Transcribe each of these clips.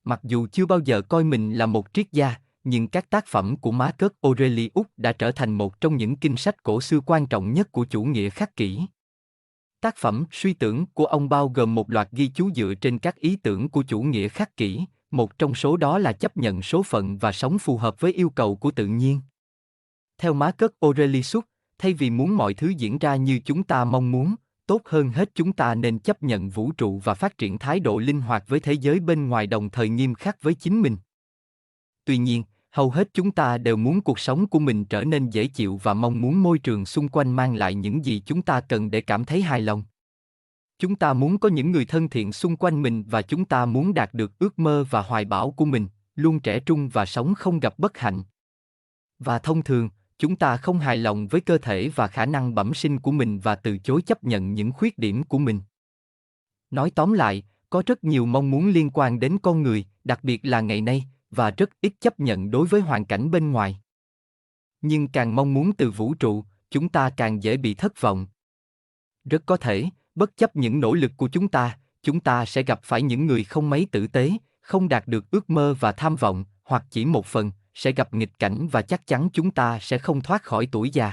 mặc dù chưa bao giờ coi mình là một triết gia, nhưng các tác phẩm của Marcus Aurelius đã trở thành một trong những kinh sách cổ xưa quan trọng nhất của chủ nghĩa khắc kỷ. Tác phẩm Suy tưởng của ông bao gồm một loạt ghi chú dựa trên các ý tưởng của chủ nghĩa khắc kỷ, một trong số đó là chấp nhận số phận và sống phù hợp với yêu cầu của tự nhiên. Theo Marcus Aurelius, thay vì muốn mọi thứ diễn ra như chúng ta mong muốn, tốt hơn hết chúng ta nên chấp nhận vũ trụ và phát triển thái độ linh hoạt với thế giới bên ngoài, đồng thời nghiêm khắc với chính mình. Tuy nhiên, hầu hết chúng ta đều muốn cuộc sống của mình trở nên dễ chịu và mong muốn môi trường xung quanh mang lại những gì chúng ta cần để cảm thấy hài lòng. Chúng ta muốn có những người thân thiện xung quanh mình và chúng ta muốn đạt được ước mơ và hoài bão của mình, luôn trẻ trung và sống không gặp bất hạnh. Và thông thường, chúng ta không hài lòng với cơ thể và khả năng bẩm sinh của mình và từ chối chấp nhận những khuyết điểm của mình. Nói tóm lại, có rất nhiều mong muốn liên quan đến con người, đặc biệt là ngày nay, và rất ít chấp nhận đối với hoàn cảnh bên ngoài. Nhưng càng mong muốn từ vũ trụ, chúng ta càng dễ bị thất vọng. Rất có thể, bất chấp những nỗ lực của chúng ta sẽ gặp phải những người không mấy tử tế, không đạt được ước mơ và tham vọng, hoặc chỉ một phần, sẽ gặp nghịch cảnh và chắc chắn chúng ta sẽ không thoát khỏi tuổi già.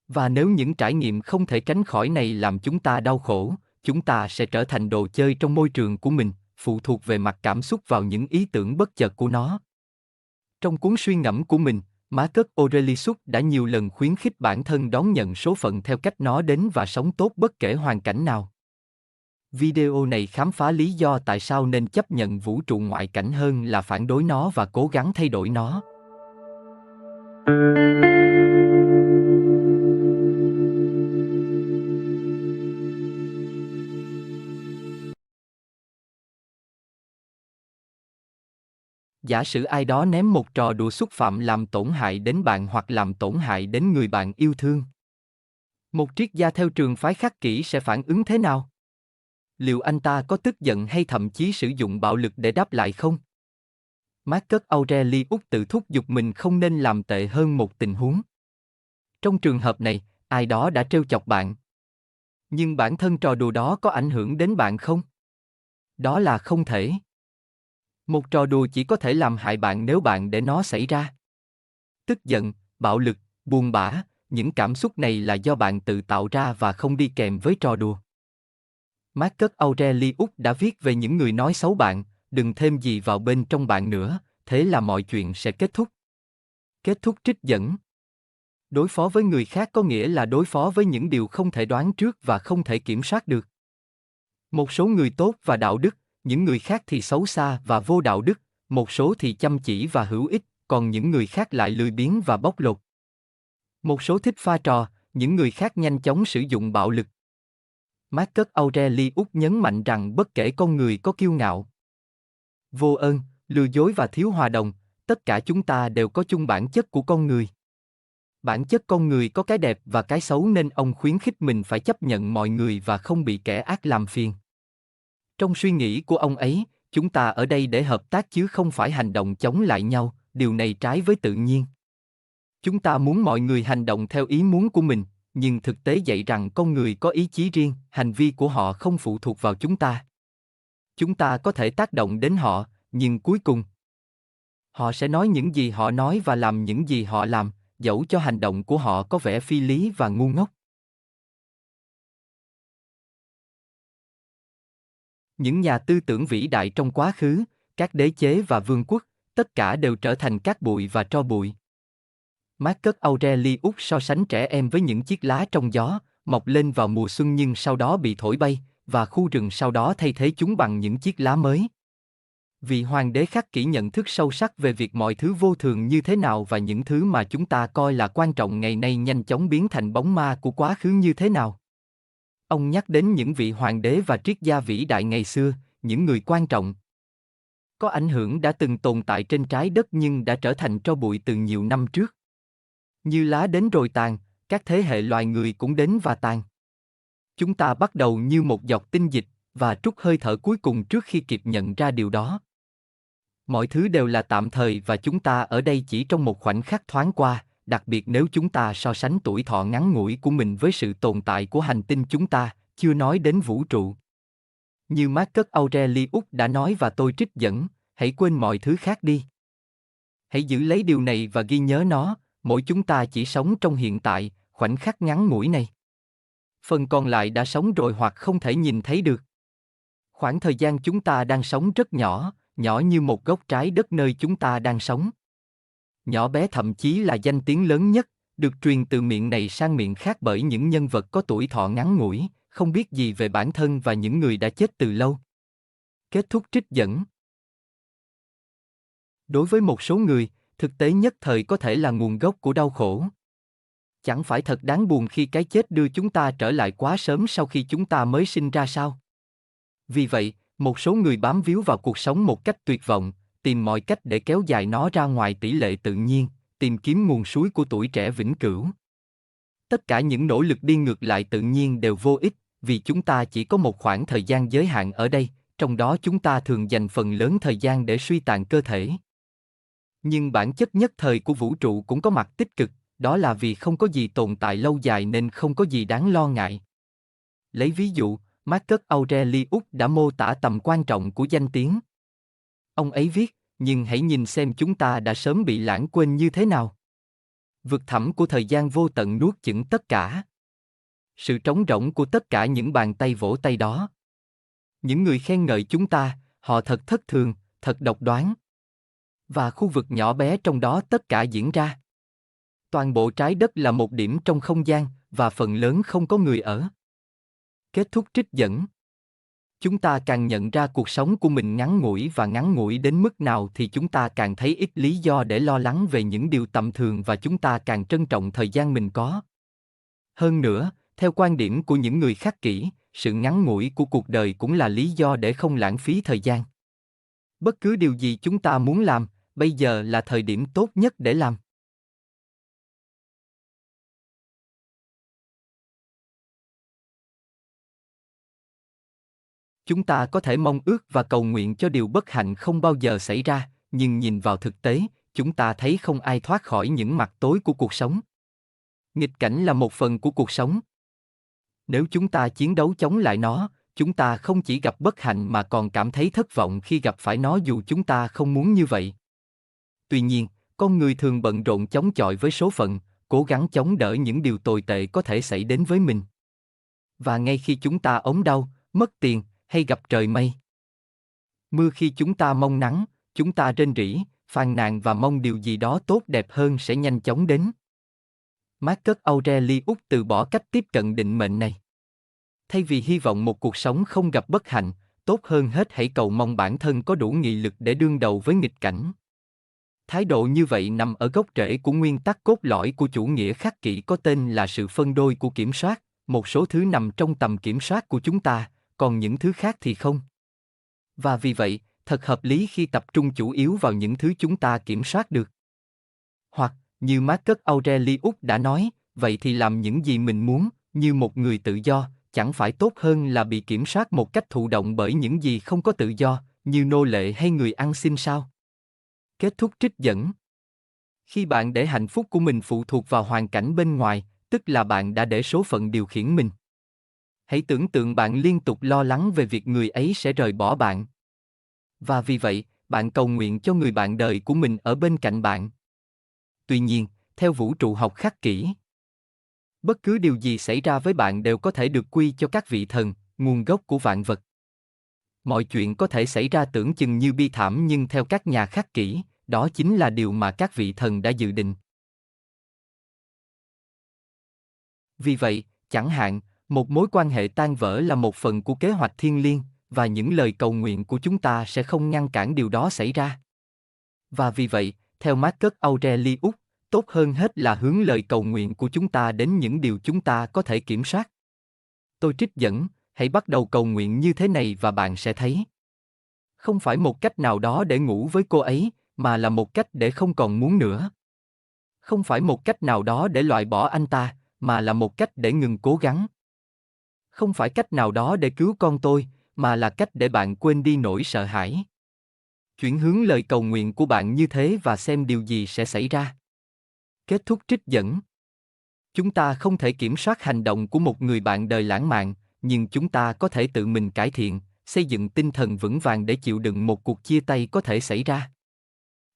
Và nếu những trải nghiệm không thể tránh khỏi này làm chúng ta đau khổ, chúng ta sẽ trở thành đồ chơi trong môi trường của mình, phụ thuộc về mặt cảm xúc vào những ý tưởng bất chợt của nó. Trong cuốn suy ngẫm của mình, Marcus Aurelius đã nhiều lần khuyến khích bản thân đón nhận số phận theo cách nó đến và sống tốt bất kể hoàn cảnh nào. Video này khám phá lý do tại sao nên chấp nhận vũ trụ ngoại cảnh hơn là phản đối nó và cố gắng thay đổi nó. Giả sử ai đó ném một trò đùa xúc phạm làm tổn hại đến bạn hoặc làm tổn hại đến người bạn yêu thương. Một triết gia theo trường phái khắc kỷ sẽ phản ứng thế nào? Liệu anh ta có tức giận hay thậm chí sử dụng bạo lực để đáp lại không? Marcus Aurelius tự thúc giục mình không nên làm tệ hơn một tình huống. Trong trường hợp này, ai đó đã trêu chọc bạn. Nhưng bản thân trò đùa đó có ảnh hưởng đến bạn không? Đó là không thể. Một trò đùa chỉ có thể làm hại bạn nếu bạn để nó xảy ra. Tức giận, bạo lực, buồn bã, những cảm xúc này là do bạn tự tạo ra và không đi kèm với trò đùa. Marcus Aurelius đã viết về những người nói xấu bạn, đừng thêm gì vào bên trong bạn nữa, thế là mọi chuyện sẽ kết thúc. Kết thúc trích dẫn. Đối phó với người khác có nghĩa là đối phó với những điều không thể đoán trước và không thể kiểm soát được. Một số người tốt và đạo đức, những người khác thì xấu xa và vô đạo đức, một số thì chăm chỉ và hữu ích, còn những người khác lại lười biếng và bóc lột. Một số thích pha trò, những người khác nhanh chóng sử dụng bạo lực. Marcus Aurelius nhấn mạnh rằng bất kể con người có kiêu ngạo, vô ơn, lừa dối và thiếu hòa đồng, tất cả chúng ta đều có chung bản chất của con người. Bản chất con người có cái đẹp và cái xấu nên ông khuyến khích mình phải chấp nhận mọi người và không bị kẻ ác làm phiền. Trong suy nghĩ của ông ấy, chúng ta ở đây để hợp tác chứ không phải hành động chống lại nhau, điều này trái với tự nhiên. Chúng ta muốn mọi người hành động theo ý muốn của mình, nhưng thực tế dạy rằng con người có ý chí riêng, hành vi của họ không phụ thuộc vào chúng ta. Chúng ta có thể tác động đến họ, nhưng cuối cùng, họ sẽ nói những gì họ nói và làm những gì họ làm, dẫu cho hành động của họ có vẻ phi lý và ngu ngốc. Những nhà tư tưởng vĩ đại trong quá khứ, các đế chế và vương quốc, tất cả đều trở thành cát bụi và tro bụi. Marcus Aurelius so sánh trẻ em với những chiếc lá trong gió, mọc lên vào mùa xuân nhưng sau đó bị thổi bay, và khu rừng sau đó thay thế chúng bằng những chiếc lá mới. Vị hoàng đế khắc kỷ nhận thức sâu sắc về việc mọi thứ vô thường như thế nào và những thứ mà chúng ta coi là quan trọng ngày nay nhanh chóng biến thành bóng ma của quá khứ như thế nào. Ông nhắc đến những vị hoàng đế và triết gia vĩ đại ngày xưa, những người quan trọng, có ảnh hưởng đã từng tồn tại trên trái đất nhưng đã trở thành tro bụi từ nhiều năm trước. Như lá đến rồi tàn, các thế hệ loài người cũng đến và tàn. Chúng ta bắt đầu như một giọt tinh dịch, và trút hơi thở cuối cùng trước khi kịp nhận ra điều đó. Mọi thứ đều là tạm thời và chúng ta ở đây chỉ trong một khoảnh khắc thoáng qua, đặc biệt nếu chúng ta so sánh tuổi thọ ngắn ngủi của mình với sự tồn tại của hành tinh chúng ta, chưa nói đến vũ trụ. Như Marcus Aurelius đã nói và tôi trích dẫn, hãy quên mọi thứ khác đi. Hãy giữ lấy điều này và ghi nhớ nó, mỗi chúng ta chỉ sống trong hiện tại, khoảnh khắc ngắn ngủi này. Phần còn lại đã sống rồi hoặc không thể nhìn thấy được. Khoảng thời gian chúng ta đang sống rất nhỏ, nhỏ như một gốc trái đất nơi chúng ta đang sống. Nhỏ bé thậm chí là danh tiếng lớn nhất, được truyền từ miệng này sang miệng khác bởi những nhân vật có tuổi thọ ngắn ngủi, không biết gì về bản thân và những người đã chết từ lâu. Kết thúc trích dẫn. Đối với một số người, thực tế nhất thời có thể là nguồn gốc của đau khổ. Chẳng phải thật đáng buồn khi cái chết đưa chúng ta trở lại quá sớm sau khi chúng ta mới sinh ra sao? Vì vậy, một số người bám víu vào cuộc sống một cách tuyệt vọng, tìm mọi cách để kéo dài nó ra ngoài tỷ lệ tự nhiên, tìm kiếm nguồn suối của tuổi trẻ vĩnh cửu. Tất cả những nỗ lực đi ngược lại tự nhiên đều vô ích, vì chúng ta chỉ có một khoảng thời gian giới hạn ở đây, trong đó chúng ta thường dành phần lớn thời gian để suy tàn cơ thể. Nhưng bản chất nhất thời của vũ trụ cũng có mặt tích cực, đó là vì không có gì tồn tại lâu dài nên không có gì đáng lo ngại. Lấy ví dụ, Marcus Aurelius đã mô tả tầm quan trọng của danh tiếng. Ông ấy viết, nhưng hãy nhìn xem chúng ta đã sớm bị lãng quên như thế nào. Vực thẳm của thời gian vô tận nuốt chửng tất cả. Sự trống rỗng của tất cả những bàn tay vỗ tay đó. Những người khen ngợi chúng ta, họ thật thất thường, thật độc đoán. Và khu vực nhỏ bé trong đó tất cả diễn ra. Toàn bộ trái đất là một điểm trong không gian, và phần lớn không có người ở. Kết thúc trích dẫn. Chúng ta càng nhận ra cuộc sống của mình ngắn ngủi và ngắn ngủi đến mức nào thì chúng ta càng thấy ít lý do để lo lắng về những điều tầm thường và chúng ta càng trân trọng thời gian mình có. Hơn nữa, theo quan điểm của những người khắc kỷ, sự ngắn ngủi của cuộc đời cũng là lý do để không lãng phí thời gian. Bất cứ điều gì chúng ta muốn làm, bây giờ là thời điểm tốt nhất để làm. Chúng ta có thể mong ước và cầu nguyện cho điều bất hạnh không bao giờ xảy ra, nhưng nhìn vào thực tế, chúng ta thấy không ai thoát khỏi những mặt tối của cuộc sống. Nghịch cảnh là một phần của cuộc sống. Nếu chúng ta chiến đấu chống lại nó, chúng ta không chỉ gặp bất hạnh mà còn cảm thấy thất vọng khi gặp phải nó dù chúng ta không muốn như vậy. Tuy nhiên, con người thường bận rộn chống chọi với số phận, cố gắng chống đỡ những điều tồi tệ có thể xảy đến với mình. Và ngay khi chúng ta ốm đau, mất tiền, hay gặp trời mây mưa khi chúng ta mong nắng, chúng ta rên rỉ, phàn nàn và mong điều gì đó tốt đẹp hơn sẽ nhanh chóng đến. Marcus Aurelius từ bỏ cách tiếp cận định mệnh này. Thay vì hy vọng một cuộc sống không gặp bất hạnh, tốt hơn hết hãy cầu mong bản thân có đủ nghị lực để đương đầu với nghịch cảnh. Thái độ như vậy nằm ở gốc rễ của nguyên tắc cốt lõi của chủ nghĩa khắc kỷ có tên là sự phân đôi của kiểm soát, một số thứ nằm trong tầm kiểm soát của chúng ta, còn những thứ khác thì không. Và vì vậy, thật hợp lý khi tập trung chủ yếu vào những thứ chúng ta kiểm soát được. Hoặc, như Marcus Aurelius đã nói, vậy thì làm những gì mình muốn, như một người tự do, chẳng phải tốt hơn là bị kiểm soát một cách thụ động bởi những gì không có tự do, như nô lệ hay người ăn xin sao? Kết thúc trích dẫn. Khi bạn để hạnh phúc của mình phụ thuộc vào hoàn cảnh bên ngoài, tức là bạn đã để số phận điều khiển mình. Hãy tưởng tượng bạn liên tục lo lắng về việc người ấy sẽ rời bỏ bạn. Và vì vậy, bạn cầu nguyện cho người bạn đời của mình ở bên cạnh bạn. Tuy nhiên, theo vũ trụ học khắc kỷ, bất cứ điều gì xảy ra với bạn đều có thể được quy cho các vị thần, nguồn gốc của vạn vật. Mọi chuyện có thể xảy ra tưởng chừng như bi thảm nhưng theo các nhà khắc kỷ, đó chính là điều mà các vị thần đã dự định. Vì vậy, chẳng hạn, một mối quan hệ tan vỡ là một phần của kế hoạch thiêng liêng, và những lời cầu nguyện của chúng ta sẽ không ngăn cản điều đó xảy ra. Và vì vậy, theo Marcus Aurelius, tốt hơn hết là hướng lời cầu nguyện của chúng ta đến những điều chúng ta có thể kiểm soát. Tôi trích dẫn, hãy bắt đầu cầu nguyện như thế này và bạn sẽ thấy. Không phải một cách nào đó để ngủ với cô ấy, mà là một cách để không còn muốn nữa. Không phải một cách nào đó để loại bỏ anh ta, mà là một cách để ngừng cố gắng. Không phải cách nào đó để cứu con tôi, mà là cách để bạn quên đi nỗi sợ hãi. Chuyển hướng lời cầu nguyện của bạn như thế và xem điều gì sẽ xảy ra. Kết thúc trích dẫn. Chúng ta không thể kiểm soát hành động của một người bạn đời lãng mạn, nhưng chúng ta có thể tự mình cải thiện, xây dựng tinh thần vững vàng để chịu đựng một cuộc chia tay có thể xảy ra.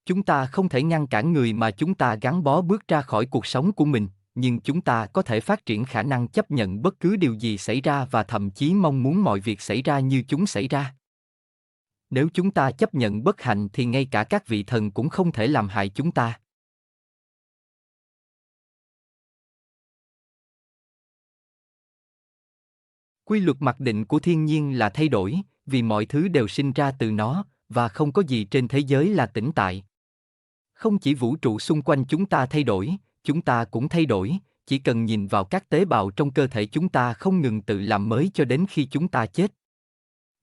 Chúng ta không thể ngăn cản người mà chúng ta gắn bó bước ra khỏi cuộc sống của mình, nhưng chúng ta có thể phát triển khả năng chấp nhận bất cứ điều gì xảy ra và thậm chí mong muốn mọi việc xảy ra như chúng xảy ra. Nếu chúng ta chấp nhận bất hạnh thì ngay cả các vị thần cũng không thể làm hại chúng ta. Quy luật mặc định của thiên nhiên là thay đổi, vì mọi thứ đều sinh ra từ nó, và không có gì trên thế giới là tĩnh tại. Không chỉ vũ trụ xung quanh chúng ta thay đổi, chúng ta cũng thay đổi, chỉ cần nhìn vào các tế bào trong cơ thể chúng ta không ngừng tự làm mới cho đến khi chúng ta chết.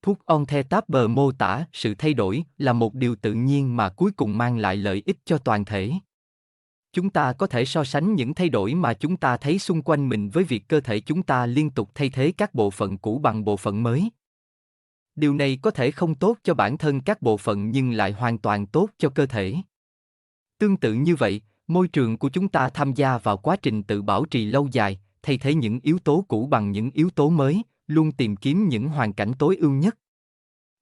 Thuốc Onthetapber mô tả sự thay đổi là một điều tự nhiên mà cuối cùng mang lại lợi ích cho toàn thể. Chúng ta có thể so sánh những thay đổi mà chúng ta thấy xung quanh mình với việc cơ thể chúng ta liên tục thay thế các bộ phận cũ bằng bộ phận mới. Điều này có thể không tốt cho bản thân các bộ phận nhưng lại hoàn toàn tốt cho cơ thể. Tương tự như vậy, môi trường của chúng ta tham gia vào quá trình tự bảo trì lâu dài, thay thế những yếu tố cũ bằng những yếu tố mới, luôn tìm kiếm những hoàn cảnh tối ưu nhất.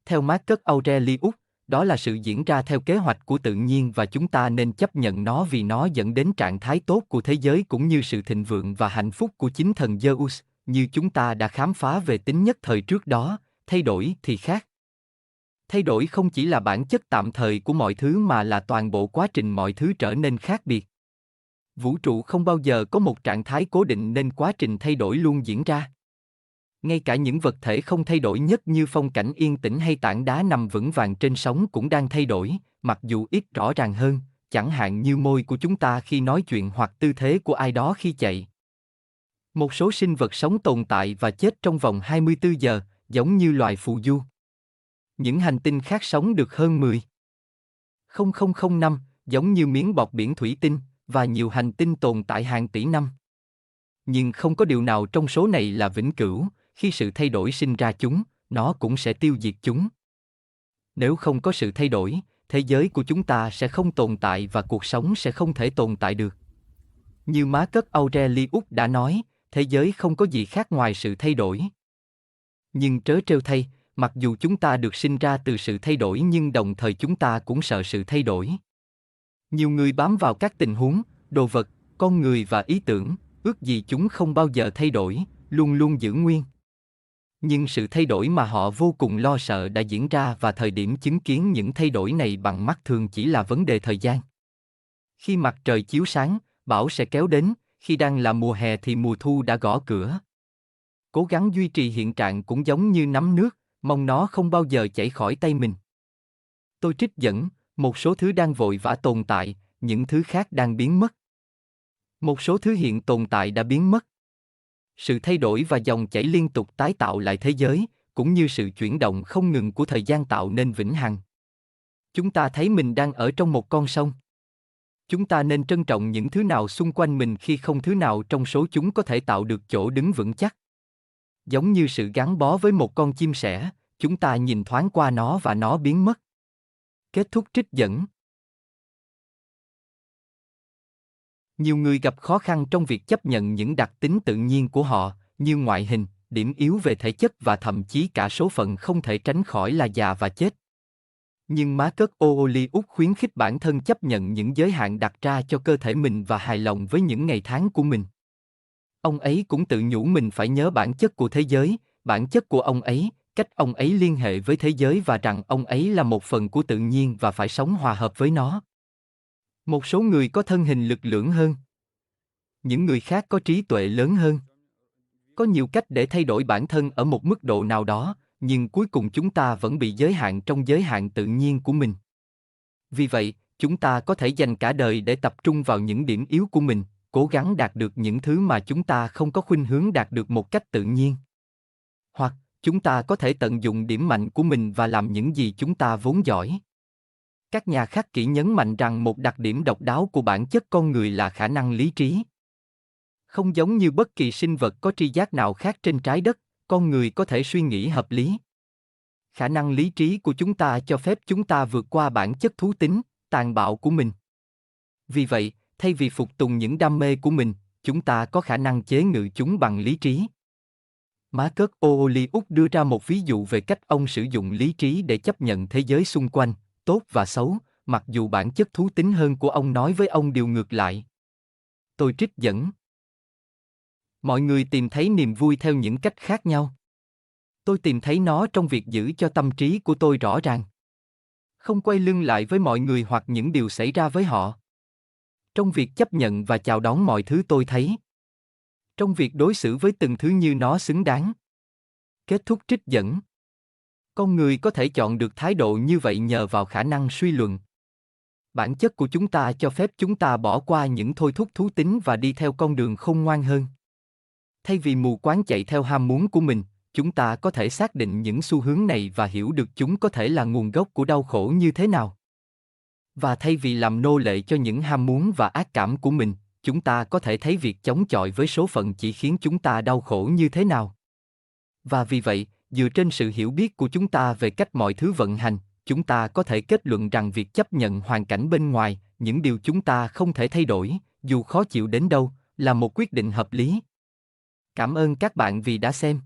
Theo Marcus Aurelius, đó là sự diễn ra theo kế hoạch của tự nhiên và chúng ta nên chấp nhận nó vì nó dẫn đến trạng thái tốt của thế giới cũng như sự thịnh vượng và hạnh phúc của chính thần Zeus, như chúng ta đã khám phá về tính nhất thời trước đó, thay đổi thì khác. Thay đổi không chỉ là bản chất tạm thời của mọi thứ mà là toàn bộ quá trình mọi thứ trở nên khác biệt. Vũ trụ không bao giờ có một trạng thái cố định nên quá trình thay đổi luôn diễn ra. Ngay cả những vật thể không thay đổi nhất như phong cảnh yên tĩnh hay tảng đá nằm vững vàng trên sóng cũng đang thay đổi, mặc dù ít rõ ràng hơn, chẳng hạn như môi của chúng ta khi nói chuyện hoặc tư thế của ai đó khi chạy. Một số sinh vật sống tồn tại và chết trong vòng 24 giờ, giống như loài phù du. Những hành tinh khác sống được hơn 10,000 năm, giống như miếng bọt biển thủy tinh, và nhiều hành tinh tồn tại hàng tỷ năm. Nhưng không có điều nào trong số này là vĩnh cửu, khi sự thay đổi sinh ra chúng, nó cũng sẽ tiêu diệt chúng. Nếu không có sự thay đổi, thế giới của chúng ta sẽ không tồn tại và cuộc sống sẽ không thể tồn tại được. Như Marcus Aurelius đã nói, thế giới không có gì khác ngoài sự thay đổi. Nhưng trớ trêu thay, mặc dù chúng ta được sinh ra từ sự thay đổi nhưng đồng thời chúng ta cũng sợ sự thay đổi. Nhiều người bám vào các tình huống, đồ vật, con người và ý tưởng, ước gì chúng không bao giờ thay đổi, luôn luôn giữ nguyên. Nhưng sự thay đổi mà họ vô cùng lo sợ đã diễn ra và thời điểm chứng kiến những thay đổi này bằng mắt thường chỉ là vấn đề thời gian. Khi mặt trời chiếu sáng, bão sẽ kéo đến, khi đang là mùa hè thì mùa thu đã gõ cửa. Cố gắng duy trì hiện trạng cũng giống như nắm nước, mong nó không bao giờ chảy khỏi tay mình. Tôi trích dẫn, một số thứ đang vội vã tồn tại, những thứ khác đang biến mất. Một số thứ hiện tồn tại đã biến mất. Sự thay đổi và dòng chảy liên tục tái tạo lại thế giới, cũng như sự chuyển động không ngừng của thời gian tạo nên vĩnh hằng. Chúng ta thấy mình đang ở trong một con sông. Chúng ta nên trân trọng những thứ nào xung quanh mình khi không thứ nào trong số chúng có thể tạo được chỗ đứng vững chắc. Giống như sự gắn bó với một con chim sẻ, chúng ta nhìn thoáng qua nó và nó biến mất. Kết thúc trích dẫn. Nhiều người gặp khó khăn trong việc chấp nhận những đặc tính tự nhiên của họ, như ngoại hình, điểm yếu về thể chất và thậm chí cả số phận không thể tránh khỏi là già và chết. Nhưng Marcus Aurelius khuyến khích bản thân chấp nhận những giới hạn đặt ra cho cơ thể mình và hài lòng với những ngày tháng của mình. Ông ấy cũng tự nhủ mình phải nhớ bản chất của thế giới, bản chất của ông ấy, cách ông ấy liên hệ với thế giới và rằng ông ấy là một phần của tự nhiên và phải sống hòa hợp với nó. Một số người có thân hình lực lưỡng hơn. Những người khác có trí tuệ lớn hơn. Có nhiều cách để thay đổi bản thân ở một mức độ nào đó, nhưng cuối cùng chúng ta vẫn bị giới hạn trong giới hạn tự nhiên của mình. Vì vậy, chúng ta có thể dành cả đời để tập trung vào những điểm yếu của mình, cố gắng đạt được những thứ mà chúng ta không có khuynh hướng đạt được một cách tự nhiên. Hoặc, chúng ta có thể tận dụng điểm mạnh của mình và làm những gì chúng ta vốn giỏi. Các nhà khắc kỷ nhấn mạnh rằng một đặc điểm độc đáo của bản chất con người là khả năng lý trí. Không giống như bất kỳ sinh vật có tri giác nào khác trên trái đất, con người có thể suy nghĩ hợp lý. Khả năng lý trí của chúng ta cho phép chúng ta vượt qua bản chất thú tính, tàn bạo của mình. Vì vậy, thay vì phục tùng những đam mê của mình, chúng ta có khả năng chế ngự chúng bằng lý trí. Marcus Aurelius đưa ra một ví dụ về cách ông sử dụng lý trí để chấp nhận thế giới xung quanh, tốt và xấu, mặc dù bản chất thú tính hơn của ông nói với ông điều ngược lại. Tôi trích dẫn. Mọi người tìm thấy niềm vui theo những cách khác nhau. Tôi tìm thấy nó trong việc giữ cho tâm trí của tôi rõ ràng. Không quay lưng lại với mọi người hoặc những điều xảy ra với họ. Trong việc chấp nhận và chào đón mọi thứ tôi thấy. Trong việc đối xử với từng thứ như nó xứng đáng. Kết thúc trích dẫn. Con người có thể chọn được thái độ như vậy nhờ vào khả năng suy luận. Bản chất của chúng ta cho phép chúng ta bỏ qua những thôi thúc thú tính và đi theo con đường khôn ngoan hơn. Thay vì mù quáng chạy theo ham muốn của mình, chúng ta có thể xác định những xu hướng này và hiểu được chúng có thể là nguồn gốc của đau khổ như thế nào. Và thay vì làm nô lệ cho những ham muốn và ác cảm của mình, chúng ta có thể thấy việc chống chọi với số phận chỉ khiến chúng ta đau khổ như thế nào. Và vì vậy, dựa trên sự hiểu biết của chúng ta về cách mọi thứ vận hành, chúng ta có thể kết luận rằng việc chấp nhận hoàn cảnh bên ngoài, những điều chúng ta không thể thay đổi, dù khó chịu đến đâu, là một quyết định hợp lý. Cảm ơn các bạn vì đã xem.